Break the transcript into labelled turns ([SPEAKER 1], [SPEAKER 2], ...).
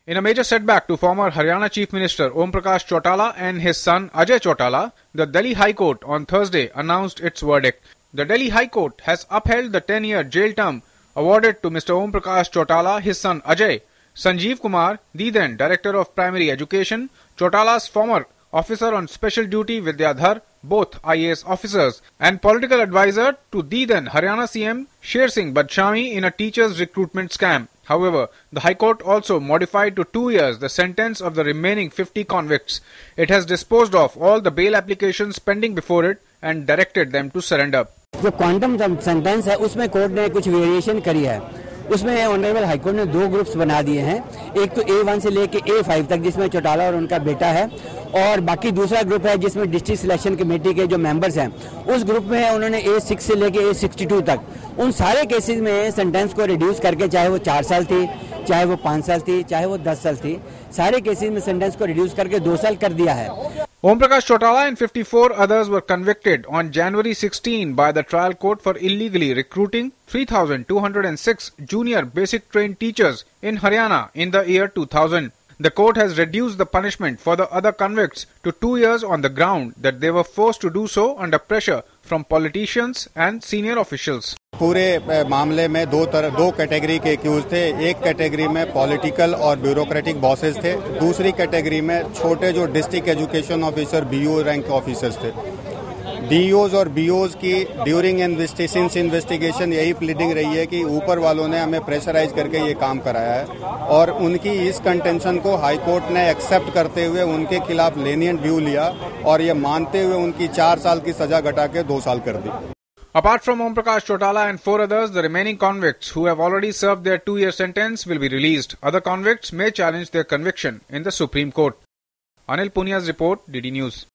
[SPEAKER 1] In a major setback to former Haryana Chief Minister Om Prakash Chautala and his son Ajay Chautala, the Delhi High Court on Thursday announced its verdict. The Delhi High Court has upheld the 10-year jail term awarded to Mr. Om Prakash Chautala, his son Ajay, Sanjeev Kumar, the then Director of Primary Education, Chautala's former officer on special duty Vidyadhar, both IAS officers, and political advisor to the then Haryana CM Sher Singh Badshami in a teacher's recruitment scam. However, the High Court also modified to 2 years the sentence of the remaining 50 convicts. It has disposed of all the bail applications pending before it and directed them to surrender.
[SPEAKER 2] जो quantum sentence है उसमें court ने कुछ variation करी है। उसमें honourable high court ने 2 groups बना दिए हैं, एक तो A1 से लेके A5 तक जिसमें चौटाला और उनका बेटा है, और बाकी दूसरा ग्रुप है जिसमें डिस्ट्रिक्ट सिलेक्शन कमेटी के जो मेंबर्स हैं उस ग्रुप में है उन्होंने A6 से लेके A62 तक उन सारे केसेस में सेंटेंस को रिड्यूस करके, चाहे वो 4 साल थी, चाहे वो 5 साल थी, चाहे वो 10 साल थी, सारे केसेस में सेंटेंस को रिड्यूस करके 2 साल कर दिया है।
[SPEAKER 1] Om Prakash Chautala and 54 others were convicted on January 16 by the trial court for illegally recruiting 3,206 junior basic trained teachers in Haryana in the year 2000. The court has reduced the punishment for the other convicts to 2 years on the ground that they were forced to do so under pressure from politicians and senior officials.
[SPEAKER 3] पूरे मामले में दो category के accused थे। एक category में political और bureaucratic bosses थे, दूसरी कैटेगरी में छोटे जो district education officer BO rank के ऑफिसर्स थे। डीओज और बीओज की ड्यूरिंग इन्वेस्टिगेशन यही प्लीडिंग रही है कि ऊपर वालों ने हमें प्रेशराइज करके ये काम कराया है, और उनकी इस कंटेंशन को हाई कोर्ट ने एक्सेप्ट करते हुए उनके खिलाफ लेनिएंट व्यू लिया और ये मानते हुए उनकी 4 साल की सजा घटा के 2 साल कर दी।
[SPEAKER 1] Apart from Om Prakash Chautala and 4 others, the remaining convicts who have already served their 2-year sentence will be released. Other convicts may challenge their conviction in the Supreme Court. Anil Punia's report, DD News.